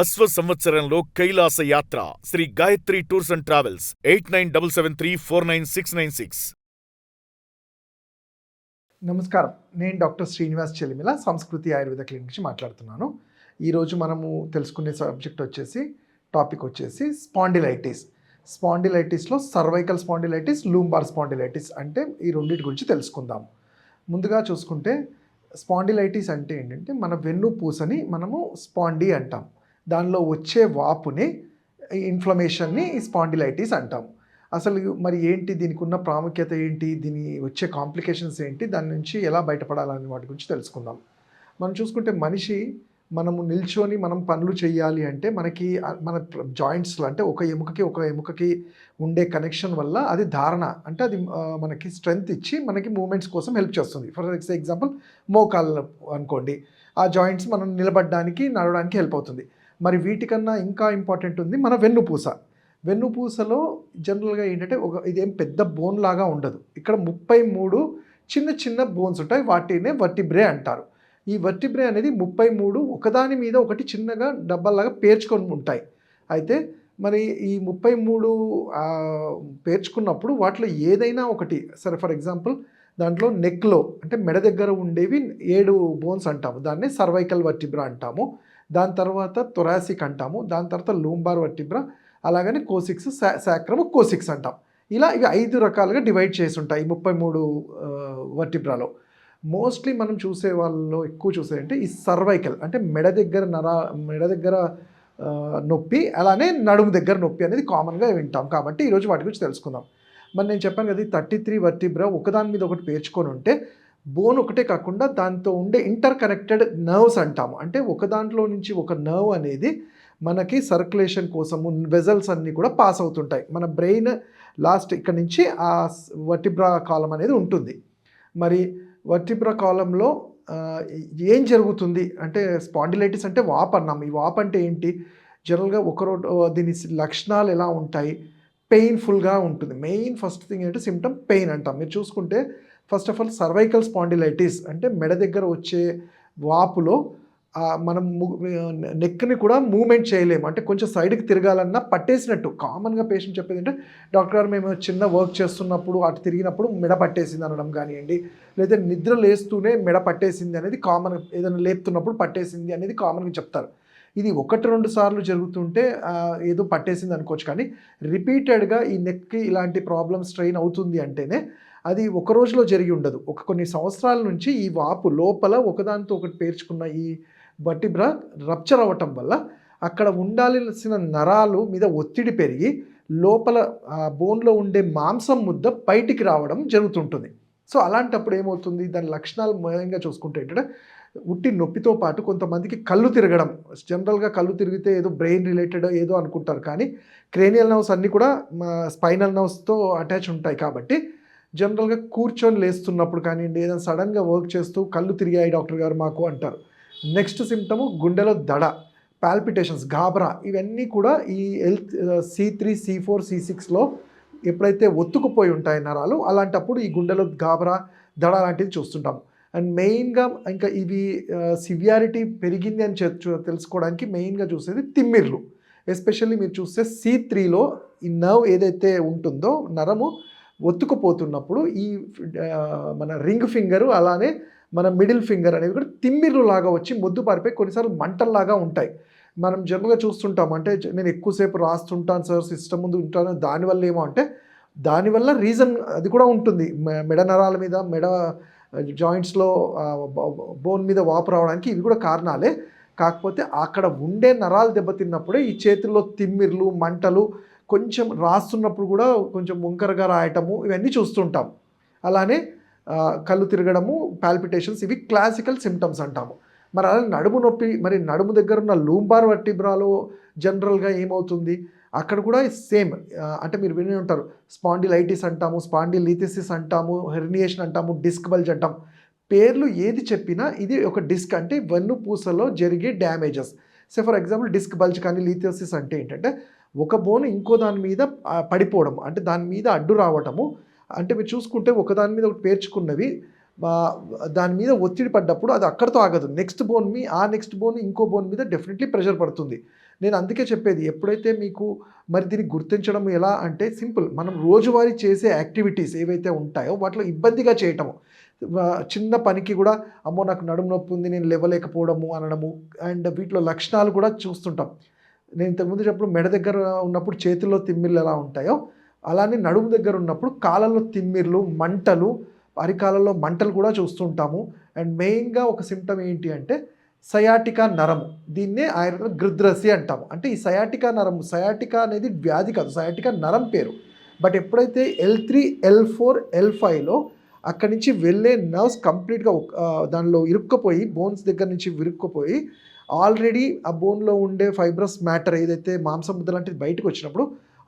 అశ్వ సంవత్సరంలో కైలాస యాత్ర Sri Gayatri Tours and Travels 8977349696. నమస్కారం, నేను డాక్టర్ శ్రీనివాస్ చెలిమిల, సంస్కృతి ఆయుర్వేద క్లినిక్ నుంచి మాట్లాడుతున్నాను. ఈరోజు మనము తెలుసుకునే టాపిక్ వచ్చేసి స్పాండిలైటిస్. స్పాండిలైటిస్లో సర్వైకల్ స్పాండిలైటిస్, లూంబార్ స్పాండిలైటిస్ అంటే ఈ రెండింటి గురించి తెలుసుకుందాం. ముందుగా చూసుకుంటే స్పాండిలైటిస్ అంటే ఏంటంటే మన వెన్నుపూసని మనము స్పాండి అంటాం. దానిలో వచ్చే వాపుని, ఇన్ఫ్లమేషన్ని స్పాండిలైటిస్ అంటాం. అసలు మరి ఏంటి, దీనికి ఉన్న ప్రాముఖ్యత ఏంటి, దీని వచ్చే కాంప్లికేషన్స్ ఏంటి, దాని నుంచి ఎలా బయటపడాలనే వాటి గురించి తెలుసుకుందాం. మనం చూసుకుంటే మనము నిల్చొని మనం పనులు చేయాలి అంటే మనకి మన జాయింట్స్లో అంటే ఒక ఎముకకి ఉండే కనెక్షన్ వల్ల అది ధారణ అంటే అది మనకి స్ట్రెంగ్త్ ఇచ్చి మనకి మూమెంట్స్ కోసం హెల్ప్ చేస్తుంది. ఫర్ ఎగ్జాంపుల్ మోకాళ్ళు అనుకోండి, ఆ జాయింట్స్ మనం నిలబడడానికి, నడవడానికి హెల్ప్ అవుతుంది. మరి వీటికన్నా ఇంకా ఇంపార్టెంట్ ఉంది మన వెన్నుపూసలో జనరల్గా ఏంటంటే ఇదేం పెద్ద బోన్ లాగా ఉండదు. ఇక్కడ 33 చిన్న చిన్న బోన్స్ ఉంటాయి, వాటినే వర్టిబ్రే అంటారు. ఈ వర్టిబ్రే అనేది 33 ఒకదాని మీద ఒకటి చిన్నగా డబ్బాలాగా పేర్చుకొని ఉంటాయి. అయితే మరి ఈ 33 పేర్చుకున్నప్పుడు వాటిలో ఏదైనా ఒకటి సరే, ఫర్ ఎగ్జాంపుల్ దాంట్లో నెక్లో అంటే మెడ దగ్గర ఉండేవి 7 బోన్స్ అంటాము, దాన్నే సర్వైకల్ వర్టిబ్రా అంటాము. దాని తర్వాత థొరాసిక్ అంటాము, దాని తర్వాత లూంబార్ వర్టిబ్రా, అలాగనే కోసిక్స్, సాక్రమ్, కోసిక్స్ అంటాం. ఇలా ఇవి 5 రకాలుగా డివైడ్ చేసి ఉంటాయి 33 వర్టిబ్రాలో. మోస్ట్లీ మనం చూసే వాళ్ళలో ఎక్కువ చూసేదంటే ఈ సర్వైకల్ అంటే మెడ దగ్గర నొప్పి, అలానే నడుము దగ్గర నొప్పి అనేది కామన్గా వింటాం. కాబట్టి ఈరోజు వాటి గురించి తెలుసుకుందాం. మరి నేను చెప్పాను కదా, 33 వర్టిబ్రా ఒకదాని మీద ఒకటి పేర్చుకొని ఉంటే బోన్ ఒకటే కాకుండా దాంతో ఉండే ఇంటర్ కనెక్టెడ్ నర్వ్స్ అంటాము. అంటే ఒక దాంట్లో నుంచి ఒక నర్వ్ అనేది మనకి సర్క్యులేషన్ కోసము వెజల్స్ అన్నీ కూడా పాస్ అవుతుంటాయి. మన బ్రెయిన్ లాస్ట్ ఇక్కడ నుంచి ఆ వర్టిబ్రా కాలం అనేది ఉంటుంది. మరి వర్టిబ్రా కాలంలో ఏం జరుగుతుంది అంటే, స్పాండిలైటిస్ అంటే వాప్ అన్నాము. ఈ వాప్ అంటే ఏంటి, జనరల్గా దీని లక్షణాలు ఎలా ఉంటాయి, పెయిన్ఫుల్గా ఉంటుంది. మెయిన్ ఫస్ట్ థింగ్ ఏంటంటే సిమ్టమ్ పెయిన్ అంటాం. మీరు చూసుకుంటే first of all cervical spondylitis అంటే మెడ దగ్గర వచ్చే వాపులో మనం నెక్ని కూడా మూమెంట్ చేయలేము. అంటే కొంచెం సైడ్కి తిరగాలన్నా పట్టేసినట్టు. కామన్గా పేషెంట్ చెప్పేది అంటే, డాక్టర్ గారు మేము చిన్న వర్క్ చేస్తున్నప్పుడు అటు తిరిగినప్పుడు మెడ పట్టేసింది అనడం కానివ్వండి, లేదా నిద్ర లేస్తూనే మెడ పట్టేసింది అనేది కామన్, ఏదైనా లేపుతున్నప్పుడు పట్టేసింది అనేది కామన్గా చెప్తారు. ఇది 1-2 సార్లు జరుగుతుంటే ఏదో పట్టేసింది అనుకోవచ్చు. కానీ రిపీటెడ్గా ఈ నెక్కి ఇలాంటి ప్రాబ్లమ్ స్ట్రెయిన్ అవుతుంది అంటేనే అది ఒక రోజులో జరిగి ఉండదు. కొన్ని సంవత్సరాల నుంచి ఈ వాపు లోపల ఒకదానితో ఒకటి పేర్చుకున్న ఈ వర్టిబ్రా రప్చర్ అవ్వటం వల్ల అక్కడ ఉండాల్సిన నరాలు మీద ఒత్తిడి పెరిగి లోపల బోన్లో ఉండే మాంసం ముద్ద బయటికి రావడం జరుగుతుంటుంది. సో అలాంటప్పుడు ఏమవుతుంది, దాని లక్షణాలు ముఖ్యంగా చూసుకుంటే ఏంటంటే ఉట్టి నొప్పితో పాటు కొంతమందికి కళ్ళు తిరగడం. జనరల్గా కళ్ళు తిరిగితే ఏదో బ్రెయిన్ రిలేటెడ్ ఏదో అనుకుంటారు, కానీ క్రేనియల్ నర్వ్స్ అన్నీ కూడా స్పైనల్ నర్వ్స్తో అటాచ్ ఉంటాయి. కాబట్టి జనరల్గా కూర్చొని లేస్తున్నప్పుడు కానివ్వండి, ఏదైనా సడన్గా వర్క్ చేస్తూ కళ్ళు తిరిగాయి డాక్టర్ గారు మాకు అంటారు. నెక్స్ట్ సిమ్టము గుండెలో దడ, పాల్పిటేషన్స్, గాబరా, ఇవన్నీ కూడా ఈ C3, C4, C6లో ఎప్పుడైతే ఒత్తుకుపోయి ఉంటాయి నరాలు, అలాంటప్పుడు ఈ గుండెలో గాబరా, దడ లాంటిది చూస్తుంటాము. అండ్ మెయిన్గా ఇంకా ఇవి సివియారిటీ పెరిగింది అని తెలుసుకోవడానికి మెయిన్గా చూసేది తిమ్మిర్లు. ఎస్పెషల్లీ మీరు చూస్తే C3లో ఈ నర్వ్ ఏదైతే ఉంటుందో నరము ఒత్తుకుపోతున్నప్పుడు ఈ మన రింగ్ ఫింగరు, అలానే మన మిడిల్ ఫింగర్ అనేవి కూడా తిమ్మిర్లు లాగా వచ్చి మొద్దు పారిపోయి కొన్నిసార్లు మంటల్లాగా ఉంటాయి. మనం జనరల్గా చూస్తుంటాం. అంటే నేను ఎక్కువసేపు రాస్తుంటాను సార్, సిస్టమ్ ముందు ఉంటాను, దానివల్ల ఏమో అంటే దానివల్ల రీజన్ అది కూడా ఉంటుంది. మెడ నరాల మీద, మెడ జాయింట్స్లో బోన్ మీద వాపు రావడానికి ఇవి కూడా కారణాలే. కాకపోతే అక్కడ ఉండే నరాలు దెబ్బతిన్నప్పుడే ఈ చేతుల్లో తిమ్మిర్లు, మంటలు, కొంచెం రాస్తున్నప్పుడు కూడా కొంచెం వంకరగా రాయటము, ఇవన్నీ చూస్తుంటాం. అలానే కళ్ళు తిరగడము, పాల్పిటేషన్స్, ఇవి క్లాసికల్ సిమ్టమ్స్ అంటాము. మరి అలా నడుము నొప్పి, మరి నడుము దగ్గర ఉన్న లూంబార్ వర్టిబ్రాలో జనరల్గా ఏమవుతుంది, అక్కడ కూడా సేమ్. అంటే మీరు విని ఉంటారు, స్పాండిలైటిస్ అంటాము, స్పాండిలిథిసిస్ అంటాము, హెర్నియేషన్ అంటాము, డిస్క్ బల్జ్ అంటాం. పేర్లు ఏది చెప్పినా ఇది ఒక డిస్క్ అంటే వెన్నుపూసలో జరిగే damages. So for example disc bulge కానీ లిథియోసిస్ అంటే ఏంటంటే ఒక బోన్ ఇంకో దాని మీద పడిపోవడం, అంటే దాని మీద అడ్డు రావటము. అంటే మీరు చూసుకుంటే ఒకదాని మీద ఒకటి పేర్చుకున్నవి దాని మీద ఒత్తిడి పడ్డప్పుడు అది అక్కడితో ఆగదు. నెక్స్ట్ బోన్ ఇంకో బోన్ మీద డెఫినెట్లీ ప్రెషర్ పడుతుంది. నేను అందుకే చెప్పేది ఎప్పుడైతే మీకు మరి దీన్ని గుర్తించడం ఎలా అంటే సింపుల్. మనం రోజువారీ చేసే యాక్టివిటీస్ ఏవైతే ఉంటాయో వాటిలో ఇబ్బందిగా చేయటము. చిన్న పనికి కూడా అమ్మో నాకు నడుము నొప్పి ఉంది నేను లేవలేకపోవడము అనడము అండ్ వీటిలో లక్షణాలు కూడా చూస్తుంటాం. నేను ఇంతకుముందు చెప్పినప్పుడు మెడ దగ్గర ఉన్నప్పుడు చేతుల్లో తిమ్మిర్లు ఎలా ఉంటాయో అలానే నడుము దగ్గర ఉన్నప్పుడు కాళ్ళల్లో తిమ్మిర్లు, మంటలు, అరికాలలో మంటలు కూడా చూస్తుంటాము. అండ్ మెయిన్గా ఒక సిమ్టమ్ ఏంటి అంటే సయాటికా నరము. దీన్నే ఆయుర్వేద గృద్రసి అంటాము. అంటే ఈ సయాటికా నరము, సయాటికా అనేది వ్యాధి కాదు, సయాటికా నరం పేరు. బట్ ఎప్పుడైతే L3, L4, L5లో అక్కడి నుంచి వెళ్ళే నర్వ్స్ కంప్లీట్గా దానిలో ఇరుక్కుపోయి బోన్స్ దగ్గర నుంచి విరుక్కుపోయి ఆల్రెడీ ఆ బోన్లో ఉండే ఫైబ్రస్ మ్యాటర్ ఏదైతే మాంసం ముద్ద లాంటిది బయటకు వచ్చినప్పుడు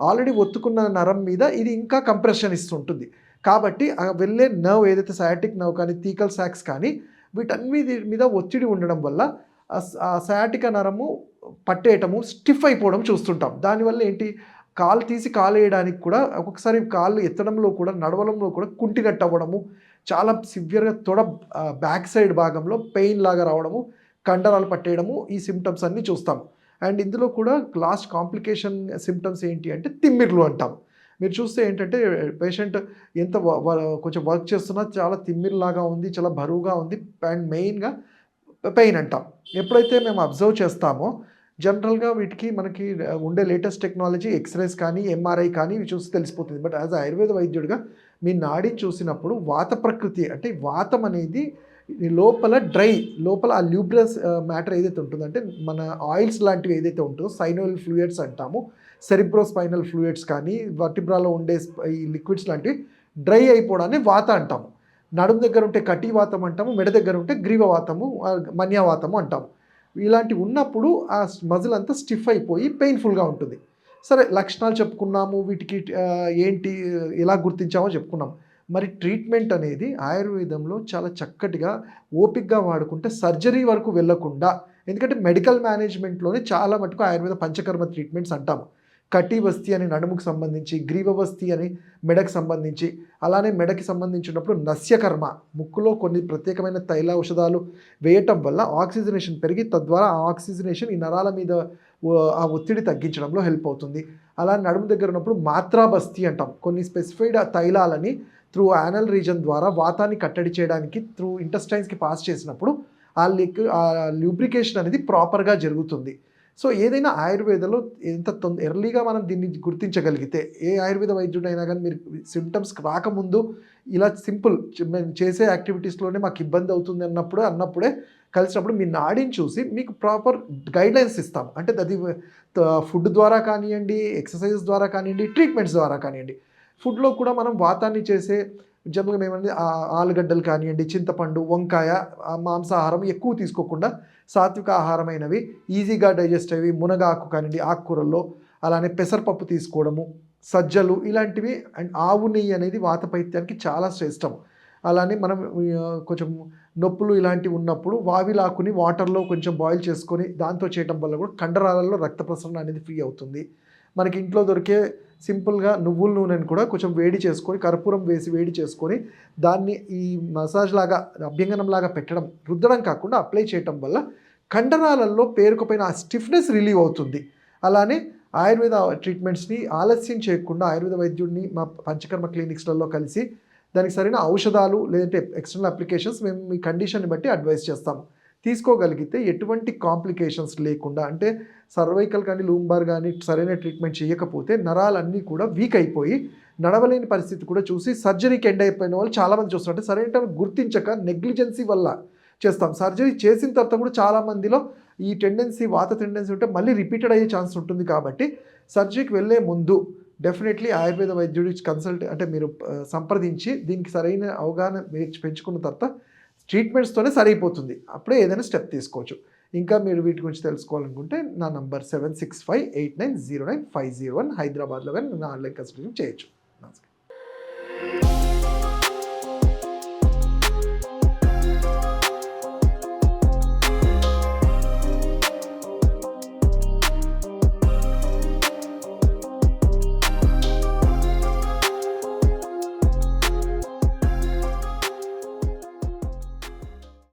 ఆల్రెడీ ఒత్తుకున్న నరం మీద ఇది ఇంకా కంప్రెషన్ ఇస్తుంటుంది. కాబట్టి ఆ వెళ్ళే నర్వ్ ఏదైతే సయాటిక్ నర్వ్ కానీ థీకల్ సాక్స్ కానీ వీటన్నిటి మీద ఒత్తిడి ఉండడం వల్ల ఆ సయాటిక నరము పట్టేయటము, స్టిఫ్ అయిపోవడం చూస్తుంటాం. దానివల్ల ఏంటి కాలు తీసి కాలు వేయడానికి కూడా ఒక్కొక్కసారి కాళ్ళు ఎత్తడంలో కూడా నడవడంలో కూడా కుంటినట్టు అవ్వడము, చాలా సివియర్గా తొడ బ్యాక్ సైడ్ భాగంలో పెయిన్ లాగా రావడము, కండరాలు పట్టేయడము, ఈ సిమ్టమ్స్ అన్నీ చూస్తాం. అండ్ ఇందులో కూడా లాస్ట్ కాంప్లికేషన్ సిమ్టమ్స్ ఏంటి అంటే తిమ్మిర్లు అంటాం. మీరు చూస్తే ఏంటంటే పేషెంట్ ఎంత కొంచెం వర్క్ చేస్తున్నా చాలా తిమ్మిరిలాగా ఉంది, చాలా బరువుగా ఉంది అండ్ మెయిన్గా పెయిన్ అంటాం. ఎప్పుడైతే మేము అబ్జర్వ్ చేస్తామో జనరల్గా వీటికి మనకి ఉండే లేటెస్ట్ టెక్నాలజీ ఎక్స్రేస్ కానీ ఎంఆర్ఐ కానీ ఇవి చూసి తెలిసిపోతుంది. బట్ యాజ్ ఆయుర్వేద వైద్యుడిగా మీ నాడిని చూసినప్పుడు వాత ప్రకృతి అంటే వాతం అనేది లోపల ఆ ల్యూబ్రస్ మ్యాటర్ ఏదైతే ఉంటుందో అంటే మన ఆయిల్స్ లాంటివి ఏదైతే ఉంటుందో సైనోయిల్ ఫ్లూయిడ్స్ అంటాము, సెరిబ్రోస్పైనల్ ఫ్లూయిడ్స్ కానీ వర్టిబ్రాలో ఉండే ఈ లిక్విడ్స్ లాంటివి డ్రై అయిపోవడాన్ని వాత అంటాము. నడుము దగ్గర ఉంటే కటి వాతం అంటాము, మెడ దగ్గర ఉంటే గ్రీవవాతము, మన్యావాతము అంటాము. ఇలాంటివి ఉన్నప్పుడు ఆ మజిల్ అంతా స్టిఫ్ అయిపోయి పెయిన్ఫుల్గా ఉంటుంది. సరే లక్షణాలు చెప్పుకున్నాము, వీటికి ఏంటి ఎలా గుర్తించామో చెప్పుకున్నాము. మరి ట్రీట్మెంట్ అనేది ఆయుర్వేదంలో చాలా చక్కటిగా ఓపికగా వాడుకుంటే సర్జరీ వరకు వెళ్ళకుండా, ఎందుకంటే మెడికల్ మేనేజ్మెంట్లోనే చాలా మటుకు ఆయుర్వేద పంచకర్మ ట్రీట్మెంట్స్ అంటాము. కటివస్తి అని నడుముకు సంబంధించి, గ్రీవవస్తి అని మెడకు సంబంధించి, అలానే మెడకి సంబంధించినప్పుడు నస్యకర్మ ముక్కులో కొన్ని ప్రత్యేకమైన తైల ఔషధాలు వేయటం వల్ల ఆక్సిజనేషన్ పెరిగి తద్వారా ఆ ఆక్సిజనేషన్ ఈ నరాల మీద ఆ ఒత్తిడి తగ్గించడంలో హెల్ప్ అవుతుంది. అలా నడుము దగ్గర ఉన్నప్పుడు మాత్రాబస్తి అంటాం. కొన్ని స్పెసిఫైడ్ తైలాలని త్రూ యానల్ రీజన్ ద్వారా వాతాన్ని కట్టడి చేయడానికి త్రూ ఇంటెస్టైన్స్కి పాస్ చేసినప్పుడు ఆ ల్యూబ్రికేషన్ అనేది ప్రాపర్గా జరుగుతుంది. సో ఏదైనా ఆయుర్వేదంలో ఎంత ఎర్లీగా మనం దీన్ని గుర్తించగలిగితే, ఏ ఆయుర్వేద వైద్యుడైనా కానీ మీరు సిమ్టమ్స్ రాకముందు ఇలా సింపుల్ మేము చేసే యాక్టివిటీస్లోనే మాకు ఇబ్బంది అవుతుంది అన్నప్పుడే కలిసినప్పుడు మీ నాడిని చూసి మీకు ప్రాపర్ గైడ్లైన్స్ ఇస్తాం. అంటే అది ఫుడ్ ద్వారా కానివ్వండి, ఎక్సర్సైజెస్ ద్వారా కానివ్వండి, ట్రీట్మెంట్స్ ద్వారా కానివ్వండి. ఫుడ్లో కూడా మనం వాతాన్ని చేసే జనరల్గా ఏమంటే ఆలుగడ్డలు కానివ్వండి, చింతపండు, వంకాయ, మాంసాహారం ఎక్కువ తీసుకోకుండా సాత్విక ఆహారమైనవి ఈజీగా డైజెస్ట్ అయ్యి మునగాకు కానివ్వండి, ఆకుకూరల్లో, అలానే పెసరపప్పు తీసుకోవడము, సజ్జలు ఇలాంటివి. అండ్ ఆవు నెయ్యి అనేది వాతపైత్యానికి చాలా శ్రేష్టం. అలానే మనం కొంచెం నొప్పులు ఇలాంటివి ఉన్నప్పుడు వావిలాకుని వాటర్లో కొంచెం బాయిల్ చేసుకొని దాంతో చేయడం వల్ల కూడా కండరాలలో రక్త ప్రసరణ అనేది ఫ్రీ అవుతుంది. మనకి ఇంట్లో దొరికే సింపుల్గా నువ్వుల నూనెని కూడా కొంచెం వేడి చేసుకొని, కర్పూరం వేసి వేడి చేసుకొని దాన్ని ఈ మసాజ్ లాగా అభ్యంగనం లాగా పెట్టడం, రుద్దడం కాకుండా అప్లై చేయటం వల్ల కండరాలలో పేరుకుపోయిన ఆ స్టిఫ్నెస్ రిలీవ్ అవుతుంది. అలానే ఆయుర్వేద ట్రీట్మెంట్స్ని ఆలస్యం చేయకుండా ఆయుర్వేద వైద్యుడిని మా పంచకర్మ క్లినిక్స్లలో కలిసి దానికి సరైన ఔషధాలు లేదంటే ఎక్స్టర్నల్ అప్లికేషన్స్ మేము మీ కండిషన్ని బట్టి అడ్వైస్ చేస్తాము. తీసుకోగలిగితే ఎటువంటి కాంప్లికేషన్స్ లేకుండా, అంటే సర్వైకల్ కానీ లూంబార్ కానీ సరైన ట్రీట్మెంట్ చేయకపోతే నరాలన్నీ కూడా వీక్ అయిపోయి నడవలేని పరిస్థితి కూడా చూసి సర్జరీకి ఎండ్ అయిపోయిన వాళ్ళు చాలామంది చూస్తారు. అంటే సరైన గుర్తించక నెగ్లిజెన్సీ వల్ల చేస్తాం. సర్జరీ చేసిన తర్వాత కూడా చాలామందిలో ఈ వాత టెండెన్సీ ఉంటే మళ్ళీ రిపీటెడ్ అయ్యే ఛాన్స్ ఉంటుంది. కాబట్టి సర్జరీకి వెళ్ళే ముందు డెఫినెట్లీ ఆయుర్వేద వైద్యుడి అంటే మీరు సంప్రదించి దీనికి సరైన అవగాహన పెంచుకున్న తర్వాత ట్రీట్మెంట్స్తోనే సరైపోతుంది. అప్పుడే ఏదైనా స్టెప్ తీసుకోవచ్చు. ఇంకా మీరు వీటి గురించి తెలుసుకోవాలనుకుంటే నా నంబర్ 7658909501 హైదరాబాద్లో కానీ నా ఆన్లైన్ కన్సల్టేషన్ చేయొచ్చు. నమస్కారం.